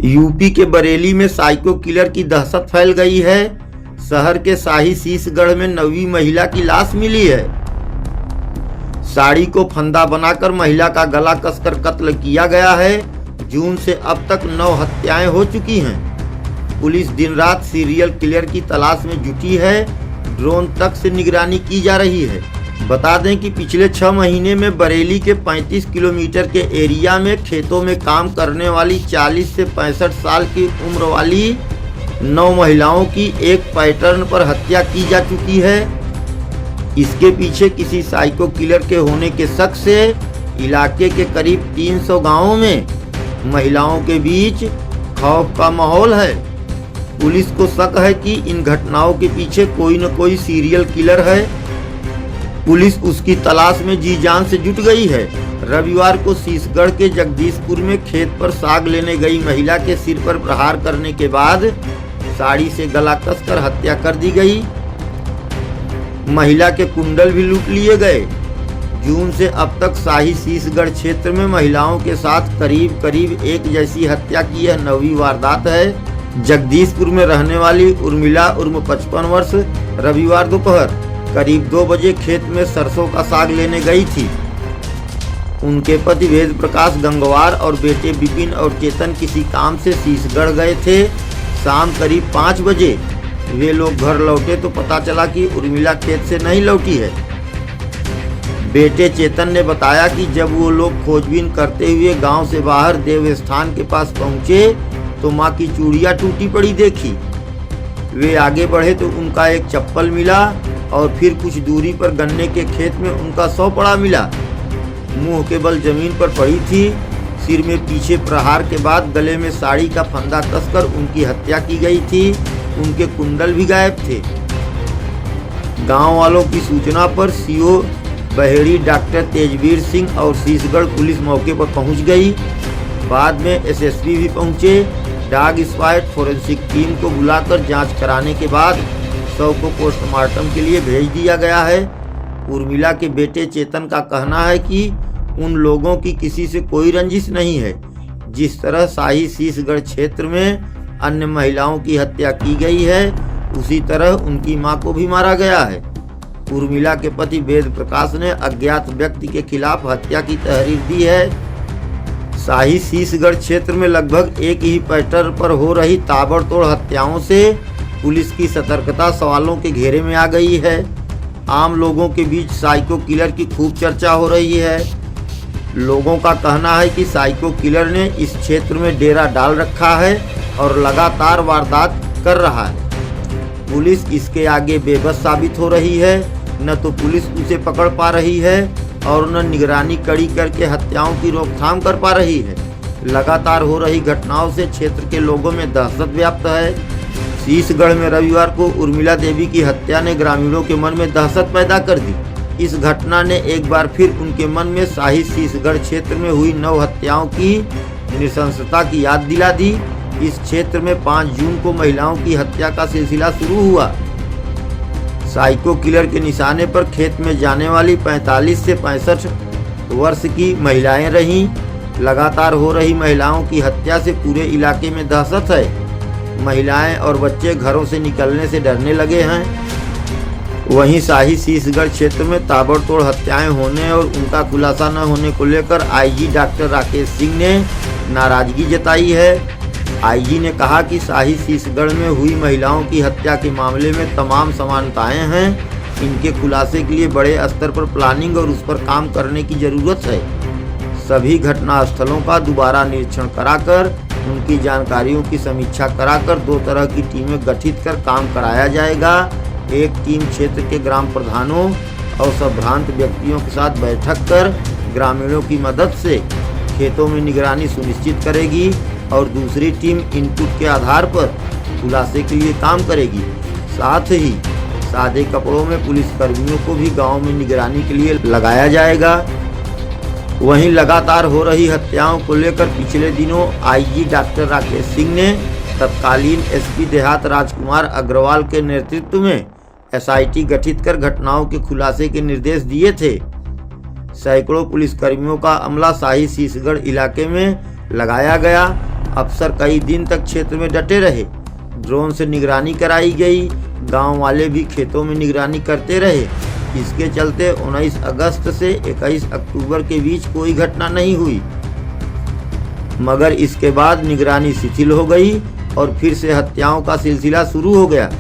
UP के बरेली में psycho killer की दहशत फैल गई है। शहर के शाही शीशगढ़ में 9वीं महिला की लाश मिली है। साड़ी को फंदा बनाकर महिला का गला कसकर कत्ल किया गया है। जून से अब तक 9 हत्याएं हो चुकी हैं। पुलिस दिन रात सीरियल किलर की तलाश में जुटी है। ड्रोन तक से निगरानी की जा रही है। बता दें कि पिछले 6 महीने में बरेली के 35 किलोमीटर के एरिया में खेतों में काम करने वाली 40 से 65 साल की उम्र वाली 9 महिलाओं की एक पैटर्न पर हत्या की जा चुकी है। इसके पीछे किसी साइको किलर के होने के शक से इलाके के करीब 300 गांवों में महिलाओं के बीच खौफ का माहौल है। पुलिस को शक है कि इन घटनाओं के पीछे कोई न कोई सीरियल किलर है। पुलिस उसकी तलाश में जी जान से जुट गई है। रविवार को शीशगढ़ के जगदीशपुर में खेत पर साग लेने गई महिला के सिर पर प्रहार करने के बाद साड़ी से गला कसकर हत्या कर दी गई। महिला के कुंडल भी लूट लिए गए। जून से अब तक शाही शीशगढ़ क्षेत्र में महिलाओं के साथ करीब एक जैसी हत्या की यह 9वीं वारदात है। जगदीशपुर में रहने वाली उर्मिला उर्फ 55 वर्ष रविवार दोपहर करीब 2 बजे खेत में सरसों का साग लेने गई थी। उनके पति वेद प्रकाश गंगवार और बेटे विपिन और चेतन किसी काम से शीशगढ़ गए थे। शाम करीब 5 बजे वे लोग घर लौटे तो पता चला कि उर्मिला खेत से नहीं लौटी है। बेटे चेतन ने बताया कि जब वो लोग खोजबीन करते हुए गांव से बाहर देवस्थान के पास पहुंचे तो मां की चूड़ियां टूटी पड़ी देखी। वे आगे बढ़े तो उनका एक चप्पल मिला और फिर कुछ दूरी पर गन्ने के खेत में उनका 100 पड़ा मिला। मुंह के बल जमीन पर पड़ी थी। सिर में पीछे प्रहार के बाद गले में साड़ी का फंदा कसकर उनकी हत्या की गई थी। उनके कुंडल भी गायब थे। गांव वालों की सूचना पर सीओ बहेड़ी डॉक्टर तेजवीर सिंह और शीशगढ़ पुलिस मौके पर पहुंच गई। बाद में एसएसपी भी पहुंचे। डॉग स्क्वाड फोरेंसिक टीम को बुलाकर जांच कराने के बाद शव को पोस्टमार्टम के लिए भेज दिया गया है। उर्मिला के बेटे चेतन का कहना है कि उन लोगों की किसी से कोई रंजिश नहीं है। जिस तरह शाही शीशगढ़ क्षेत्र में अन्य महिलाओं की हत्या की गई है उसी तरह उनकी मां को भी मारा गया है। उर्मिला के पति वेद प्रकाश ने अज्ञात व्यक्ति के खिलाफ हत्या की तहरीर दी है। शाही शीशगढ़ क्षेत्र में लगभग एक ही पैटर्न पर हो रही ताबड़तोड़ हत्याओं से पुलिस की सतर्कता सवालों के घेरे में आ गई है। आम लोगों के बीच साइको किलर की खूब चर्चा हो रही है। लोगों का कहना है कि साइको किलर ने इस क्षेत्र में डेरा डाल रखा है और लगातार वारदात कर रहा है। पुलिस इसके आगे बेबस साबित हो रही है। न तो पुलिस उसे पकड़ पा रही है और न निगरानी कड़ी करके हत्याओं की रोकथाम कर पा रही है। लगातार हो रही घटनाओं से क्षेत्र के लोगों में दहशत व्याप्त है। शीशगढ़ में रविवार को उर्मिला देवी की हत्या ने ग्रामीणों के मन में दहशत पैदा कर दी। इस घटना ने एक बार फिर उनके मन में शाही शीशगढ़ क्षेत्र में हुई 9 हत्याओं की नृशंसता की याद दिला दी। इस क्षेत्र में 5 जून को महिलाओं की हत्या का सिलसिला शुरू हुआ। साइको किलर के निशाने पर खेत में जाने वाली 45 से 65 वर्ष की महिलाएं रहीं। लगातार हो रही महिलाओं की हत्या से पूरे इलाके में दहशत है। महिलाएं और बच्चे घरों से निकलने से डरने लगे हैं। वहीं शाही शीशगढ़ क्षेत्र में ताबड़तोड़ हत्याएं होने और उनका खुलासा न होने को लेकर आईजी डॉक्टर राकेश सिंह ने नाराजगी जताई है। आईजी ने कहा कि शाही शीशगढ़ में हुई महिलाओं की हत्या के मामले में तमाम समानताएं हैं। इनके खुलासे के लिए बड़े स्तर पर प्लानिंग और उस पर काम करने की जरूरत है। सभी घटना स्थलों का दोबारा निरीक्षण कराकर उनकी जानकारियों की समीक्षा कराकर 2 तरह की टीमें गठित कर काम कराया जाएगा। एक टीम क्षेत्र के ग्राम प्रधानों और संभ्रांत व्यक्तियों के साथ बैठक कर ग्रामीणों की मदद से खेतों में निगरानी सुनिश्चित करेगी और दूसरी टीम इनपुट के आधार पर खुलासे के लिए काम करेगी। साथ ही सादे कपड़ों में पुलिसकर्मियों को भी गांव में निगरानी के लिए लगाया जाएगा। वहीं लगातार हो रही हत्याओं को लेकर पिछले दिनों आईजी डॉक्टर राकेश सिंह ने तत्कालीन एसपी देहात राजकुमार अग्रवाल के नेतृत्व में एसआईटी गठित कर घटनाओं के खुलासे के निर्देश दिए थे। सैकड़ों पुलिसकर्मियों का अमला शाही शीशगढ़ इलाके में लगाया गया। अफसर कई दिन तक क्षेत्र में डटे रहे। ड्रोन से निगरानी कराई गई। गांव वाले भी खेतों में निगरानी करते रहे। इसके चलते 19 अगस्त से 21 अक्टूबर के बीच कोई घटना नहीं हुई। मगर इसके बाद निगरानी शिथिल हो गई और फिर से हत्याओं का सिलसिला शुरू हो गया।